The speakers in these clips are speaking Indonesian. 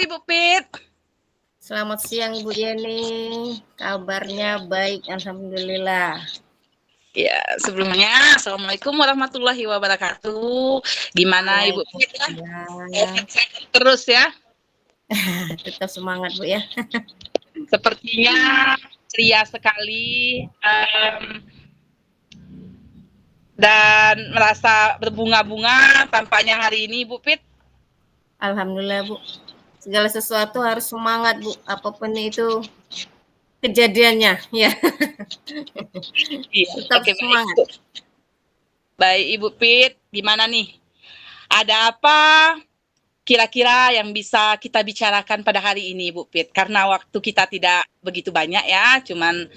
Ibu Pit. Selamat siang Ibu Yeni, kabarnya baik, alhamdulillah. Ya, sebelumnya Assalamualaikum warahmatullahi wabarakatuh. Gimana Ibu Pit? Sehat terus ya. Tetap semangat Bu ya. Sepertinya ceria sekali dan merasa berbunga-bunga tampaknya hari ini Ibu Pit. Alhamdulillah Bu. Segala sesuatu harus semangat Bu, apapun itu kejadiannya ya. Iya, Tetap semangat. Baik Ibu Pit, gimana nih? Ada apa kira-kira yang bisa kita bicarakan pada hari ini, Bu Pit? Karena waktu kita tidak begitu banyak ya, cuman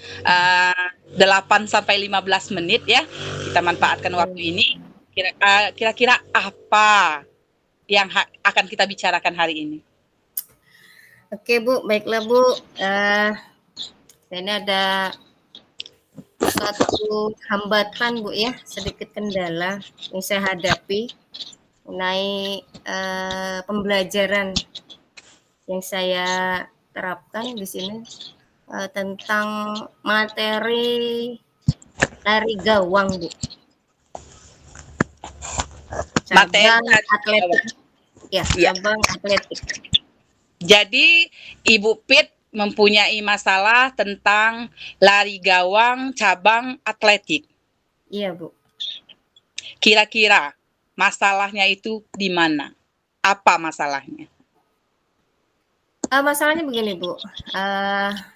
8-15 menit ya. Kita manfaatkan waktu ini. Kira-kira apa yang akan kita bicarakan hari ini? Oke Bu, baiklah Bu. Ini ada suatu hambatan Bu ya, sedikit kendala yang saya hadapi mengenai pembelajaran yang saya terapkan di sini tentang materi lari gawang Bu. Cabang atletik. Ya, cabang atletik. Jadi Ibu Pit mempunyai masalah tentang lari gawang cabang atletik. Iya Bu. Kira-kira masalahnya itu di mana? Apa masalahnya? Masalahnya begini Bu,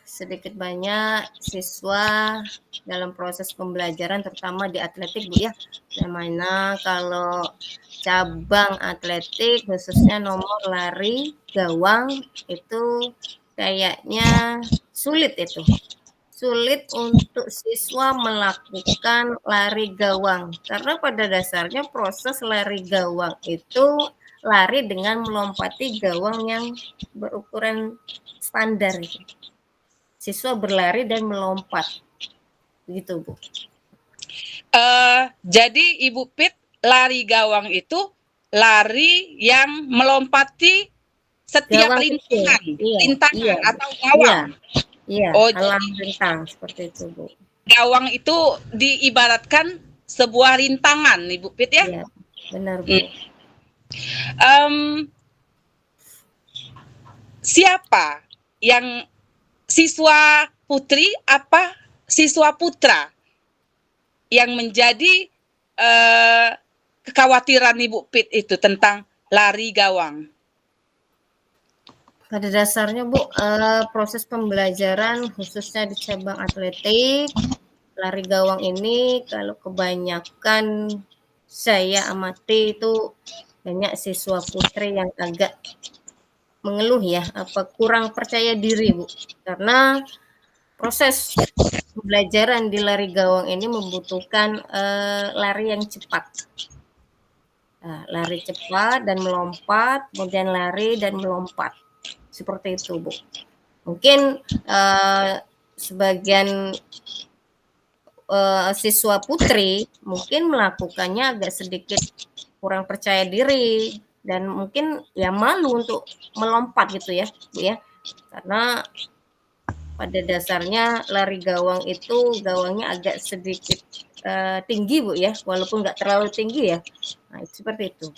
sedikit banyak siswa dalam proses pembelajaran terutama di atletik Bu ya, yang mana kalau cabang atletik khususnya nomor lari gawang itu kayaknya sulit untuk siswa melakukan lari gawang karena pada dasarnya proses lari gawang itu lari dengan melompati gawang yang berukuran standar itu. Siswa berlari dan melompat. Begitu, Bu. Jadi Ibu Pit, lari gawang itu lari yang melompati setiap Gawang rintangan, iya, atau gawang. Iya, halang rintang seperti itu, Bu. Gawang itu diibaratkan sebuah rintangan, Ibu Pit ya? Iya, benar, Bu. Siapa yang siswa putri apa siswa putra yang menjadi kekhawatiran Ibu Pit itu tentang lari gawang? Pada dasarnya Bu, proses pembelajaran khususnya di cabang atletik, lari gawang ini kalau kebanyakan saya amati itu banyak siswa putri yang agak mengeluh ya, apa kurang percaya diri Bu, karena proses pembelajaran di lari gawang ini membutuhkan lari yang cepat. Nah, lari cepat dan melompat, kemudian lari dan melompat. Seperti itu, Bu. Mungkin sebagian siswa putri mungkin melakukannya agak sedikit kurang percaya diri dan mungkin ya malu untuk melompat gitu ya, Bu ya. Karena pada dasarnya lari gawang itu gawangnya agak sedikit tinggi Bu ya, walaupun nggak terlalu tinggi ya. Nah, seperti itu.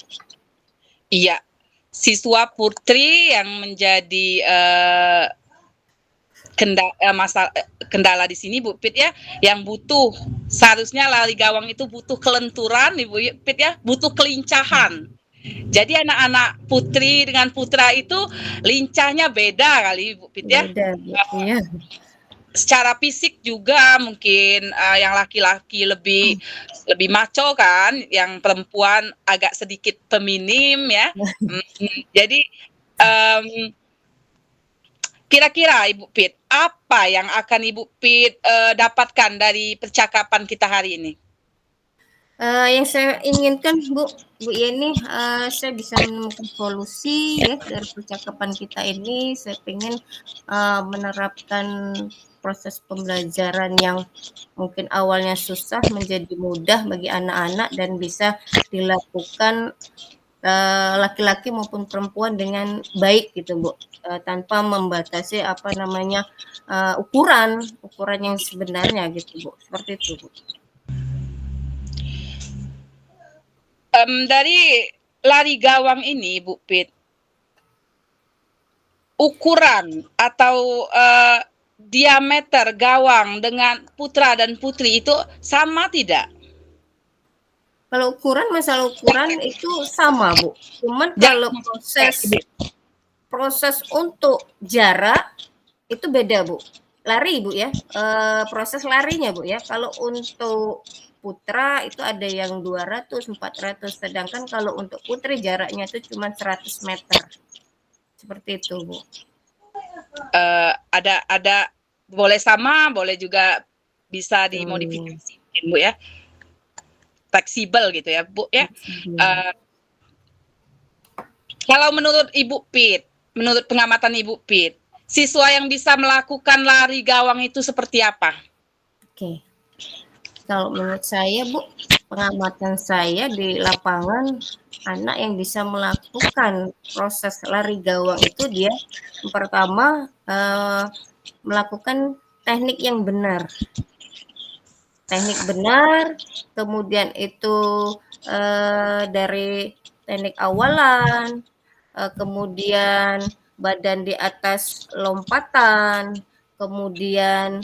Iya, siswa putri yang menjadi kendala di sini Bu Pit ya, yang butuh seharusnya lari gawang itu butuh kelenturan Ibu Pit ya, butuh kelincahan. Jadi anak-anak putri dengan putra itu lincahnya beda kali Ibu Pit ya. Beda, iya. Secara fisik juga mungkin yang laki-laki lebih maco kan, yang perempuan agak sedikit feminim ya. Jadi kira-kira Ibu Pit, apa yang akan Ibu Pit dapatkan dari percakapan kita hari ini? Yang saya inginkan Bu Yeni, saya bisa menemukan solusi ya dari percakapan kita ini. Saya ingin menerapkan proses pembelajaran yang mungkin awalnya susah menjadi mudah bagi anak-anak dan bisa dilakukan laki-laki maupun perempuan dengan baik gitu, Bu. Tanpa membatasi ukuran yang sebenarnya gitu, Bu. Seperti itu, Bu. Dari lari gawang ini, Bu Pit, ukuran atau diameter gawang dengan putra dan putri itu sama tidak? Kalau masalah ukuran itu sama, Bu. Cuman kalau proses untuk jarak itu beda, Bu. Lari, Bu ya. Proses larinya, Bu ya. Kalau untuk putra itu ada yang 200, 400. Sedangkan kalau untuk putri jaraknya itu cuma 100 meter. Seperti itu, Bu. Ada boleh sama, boleh juga bisa dimodifikasi, Bu ya. Fleksibel gitu ya, Bu ya. Kalau menurut Ibu Pit, menurut pengamatan Ibu Pit, siswa yang bisa melakukan lari gawang itu seperti apa? Oke. Kalau menurut saya, Bu, pengamatan saya di lapangan, anak yang bisa melakukan proses lari gawang itu dia yang pertama melakukan teknik yang benar. Teknik benar, kemudian itu dari teknik awalan, kemudian badan di atas lompatan, kemudian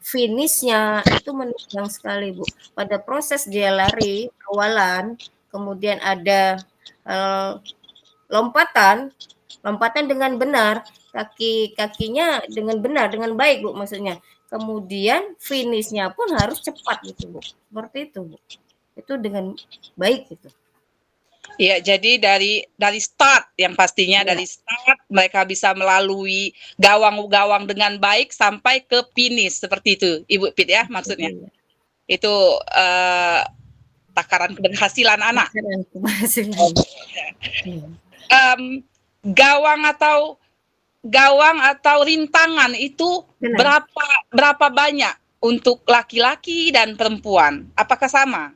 finishnya itu menunjang sekali, Bu. Pada proses dia lari awalan, kemudian ada lompatan dengan benar, kakinya dengan benar, dengan baik, Bu, maksudnya. Kemudian finishnya pun harus cepat gitu, Bu. Seperti itu, Bu. Itu dengan baik gitu. Ya, jadi dari start yang pastinya dari start mereka bisa melalui gawang-gawang dengan baik sampai ke finish seperti itu, Ibu Pit ya maksudnya. Itu takaran keberhasilan anak. Takaran keberhasilan. Gawang atau rintangan itu berapa banyak untuk laki-laki dan perempuan? Apakah sama?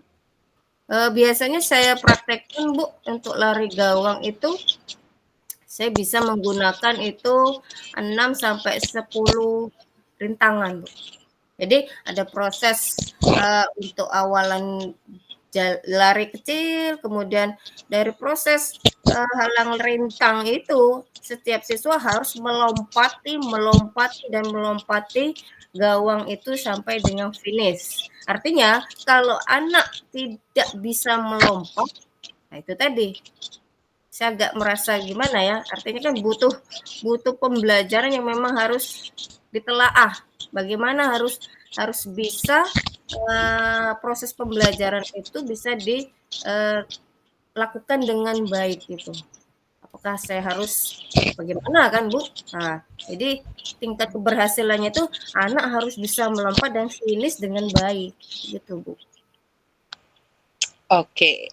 Biasanya saya praktekkan, Bu, untuk lari gawang itu saya bisa menggunakan itu 6 sampai 10 rintangan, Bu. Jadi ada proses untuk awalan lari kecil, kemudian dari proses halang rintang itu setiap siswa harus melompati gawang itu sampai dengan finish. Artinya kalau anak tidak bisa melompat, nah itu tadi saya agak merasa gimana ya, artinya kan butuh pembelajaran yang memang harus ditelaah. Bagaimana harus bisa proses pembelajaran itu bisa dilakukan dengan baik gitu. Apakah saya harus bagaimana kan, Bu? Nah, jadi tingkat keberhasilannya itu anak harus bisa melompat dan finish dengan baik gitu, Bu. Oke.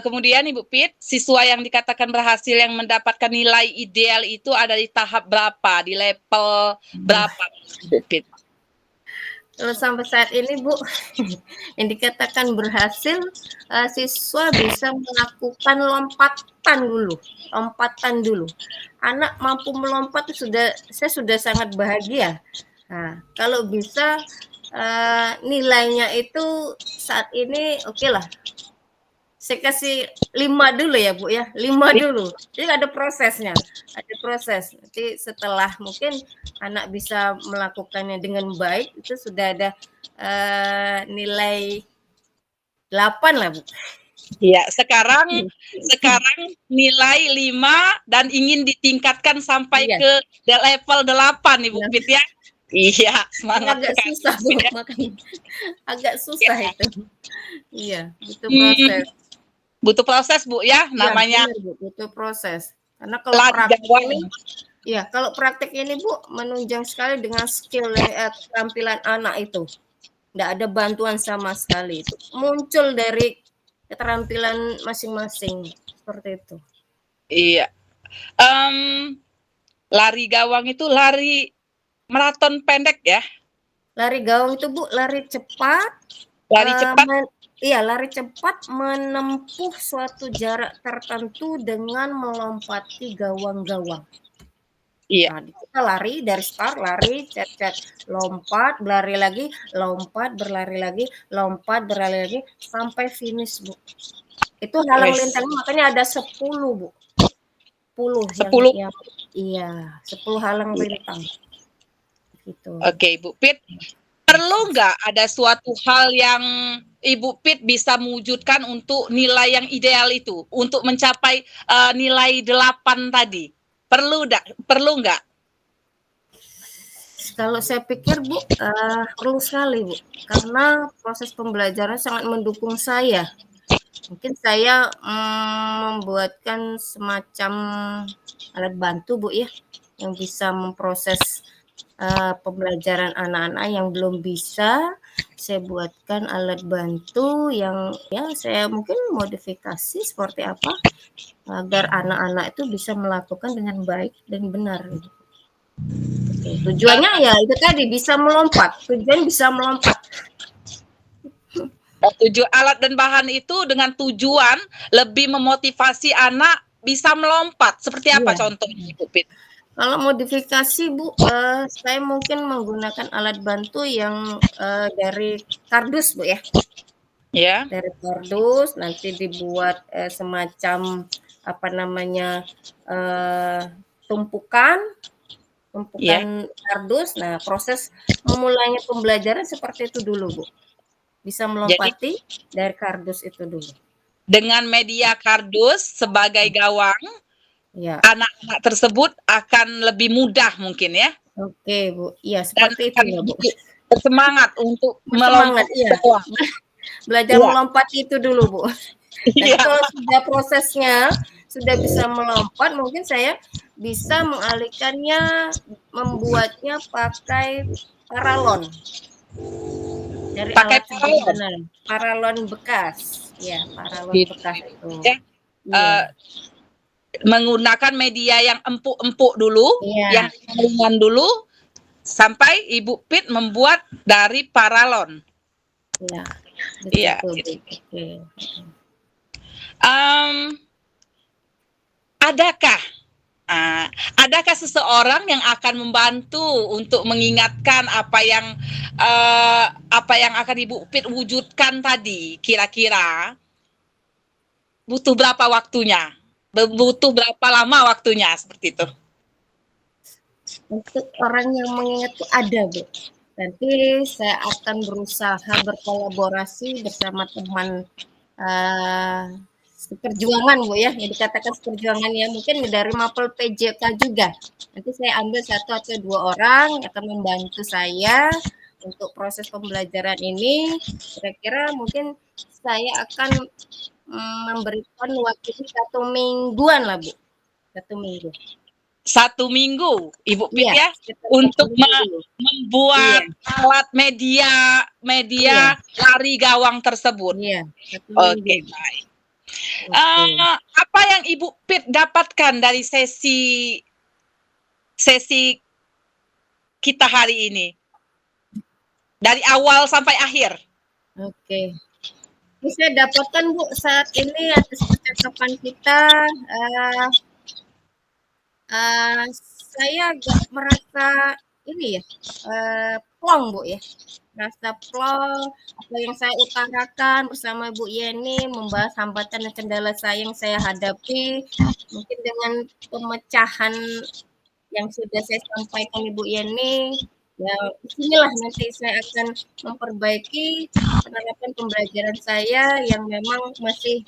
Kemudian Ibu Pit, siswa yang dikatakan berhasil yang mendapatkan nilai ideal itu ada di tahap berapa? Di level berapa, Ibu Pit? Kalau sampai saat ini, Bu, yang dikatakan berhasil, siswa bisa melakukan lompatan dulu. Anak mampu melompat itu saya sudah sangat bahagia. Nah, kalau bisa nilainya itu saat ini oke lah. Saya kasih 5 dulu ya, Bu ya. 5 dulu. Jadi ada prosesnya. Ada proses. Nanti setelah mungkin anak bisa melakukannya dengan baik, itu sudah ada nilai 8 lah, Bu. Iya, sekarang nilai 5 dan ingin ditingkatkan sampai ke level 8 Ibu Pit ya. Iya, semangat. Agak susah, Bu. Makanya agak susah itu. Iya, butuh proses. Butuh proses, Bu ya, namanya. Benar, Bu, butuh proses. Karena kalau praktek ini, kalau praktek ini, Bu, menunjang sekali dengan skill keterampilan anak itu. Tidak ada bantuan sama sekali itu. Muncul dari keterampilan masing-masing seperti itu. Iya. Lari gawang itu lari maraton pendek ya? Lari gawang itu, Bu, lari cepat. Iya, lari cepat menempuh suatu jarak tertentu dengan melompati gawang-gawang. Iya. Nah, kita lari dari start, lari, cet, cet, lompat, berlari lagi, lompat, berlari lagi, lompat, berlari lagi, sampai finish, Bu. Itu halang Wes. lintangnya makanya ada 10, Bu. 10 10. yang iya, 10 halang lintang. Gitu. Oke, Ibu Pit. Perlu nggak ada suatu hal yang Ibu Pit bisa mewujudkan untuk nilai yang ideal itu, untuk mencapai nilai 8 tadi? Perlu nggak? Kalau saya pikir, Bu, perlu sekali, Bu, karena proses pembelajaran sangat mendukung saya. Mungkin saya membuatkan semacam alat bantu, Bu, ya, yang bisa memproses pembelajaran anak-anak yang belum bisa. Saya buatkan alat bantu yang ya saya mungkin modifikasi seperti apa agar anak-anak itu bisa melakukan dengan baik dan benar. Oke, tujuannya ya itu tadi bisa melompat. Tujuan bisa melompat. Alat dan bahan itu dengan tujuan lebih memotivasi anak bisa melompat. Seperti apa Iya. contohnya, Ibu Pit? Kalau modifikasi, Bu, saya mungkin menggunakan alat bantu yang dari kardus, Bu, ya. Ya. Dari kardus nanti dibuat semacam apa namanya tumpukan Ya. kardus. Nah, proses memulainya pembelajaran seperti itu dulu, Bu. Bisa melompati dari kardus itu dulu. Dengan media kardus sebagai gawang, Ya. anak-anak tersebut akan lebih mudah mungkin ya. Oke, Bu. Iya, seperti itu ya, Bu. Bersemangat untuk Bersemangat, iya. Belajar ya. melompat itu dulu, Bu. Jadi Ya. kalau sudah prosesnya sudah bisa melompat, mungkin saya bisa mengalihkannya, membuatnya pakai paralon. Dari pakai paralon bekas. Ya, paralon gitu. bekas itu. Ya. Menggunakan media yang empuk-empuk dulu, yang ringan dulu, sampai Ibu Pit membuat dari paralon. Iya. Iya. Oke. Adakah seseorang yang akan membantu untuk mengingatkan apa yang akan Ibu Pit wujudkan tadi? Kira-kira butuh berapa waktunya? Butuh berapa lama waktunya seperti itu? Untuk orang yang mengingat itu ada, Bu. Nanti saya akan berusaha berkolaborasi bersama teman seperjuangan, Bu, ya, yang dikatakan seperjuangan ya, mungkin dari Mapel PJK juga. Nanti saya ambil 1 atau 2 orang yang akan membantu saya untuk proses pembelajaran ini. Kira-kira mungkin saya akan memberikan waktu 1 mingguan lah, Bu. 1 minggu. 1 minggu, Ibu Pit ya, untuk membuat alat media lari gawang tersebut. Iya. Oke, baik. Apa yang Ibu Pit dapatkan dari sesi kita hari ini? Dari awal sampai akhir. Oke. Ini saya dapatkan, Bu, saat ini atas percakapan kita, saya agak merasa ini ya, plong, Bu, ya. Merasa plong, apa yang saya utarakan bersama Bu Yeni, membahas hambatan dan kendala yang saya hadapi, mungkin dengan pemecahan yang sudah saya sampaikan Ibu Yeni, ya disinilah nanti saya akan memperbaiki penerapan pembelajaran saya yang memang masih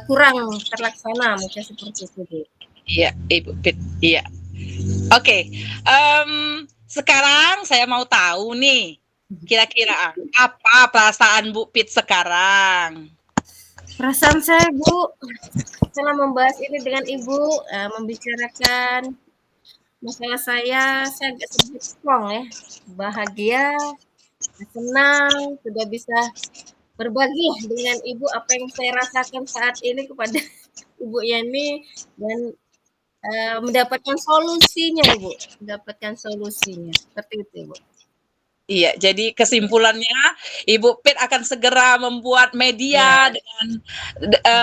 kurang terlaksana, mungkin seperti itu, Bu. Iya, Ibu Pit. Iya. Oke. Sekarang saya mau tahu nih, kira-kira apa perasaan Bu Pit sekarang? Perasaan saya, Bu, setelah membahas ini dengan Ibu, membicarakan masalah saya agak sedikit plong ya, bahagia, senang, sudah bisa berbagi dengan Ibu apa yang saya rasakan saat ini kepada Ibu Yeni dan mendapatkan solusinya, Ibu. Mendapatkan solusinya. Seperti itu, Ibu. Iya, jadi kesimpulannya Ibu Pit akan segera membuat media Ya, dengan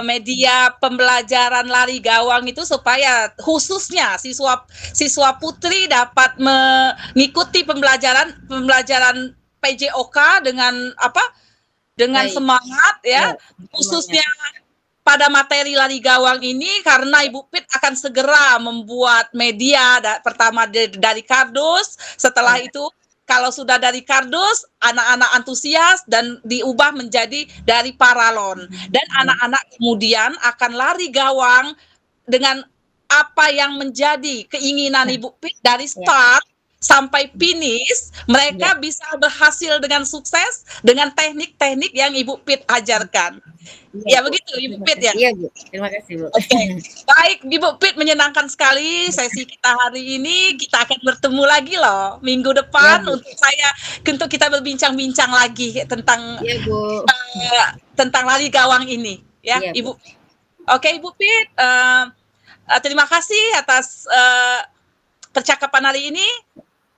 media pembelajaran lari gawang itu supaya khususnya siswa siswa putri dapat mengikuti pembelajaran pembelajaran PJOK dengan apa? Dengan baik. semangat ya, Ya, semangat. khususnya pada materi lari gawang ini karena Ibu Pit akan segera membuat media pertama dari kardus, setelah Ya, itu kalau sudah dari kardus anak-anak antusias dan diubah menjadi dari paralon dan ya, anak-anak kemudian akan lari gawang dengan apa yang menjadi keinginan nah, Ibu Pit dari ya, start sampai finish ya, mereka bisa berhasil dengan sukses dengan teknik-teknik yang Ibu Pit ajarkan. iya Ya Bu. begitu Ibu Terima Pit kasih. ya? Iya Bu. Terima kasih Bu. Oke. Baik Ibu Pit, menyenangkan sekali sesi kita hari ini. Kita akan bertemu lagi loh minggu Ya depan Bu. untuk kita berbincang-bincang lagi Iya Bu. tentang lari gawang ini ya Iya Bu. Ibu. Oke Ibu Pit, terima kasih atas percakapan hari ini.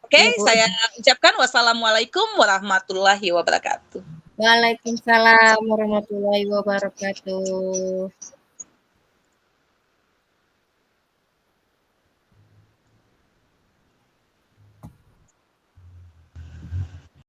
Oke, Iya Bu. saya ucapkan wassalamualaikum warahmatullahi wabarakatuh. Waalaikumsalam warahmatullahi wabarakatuh.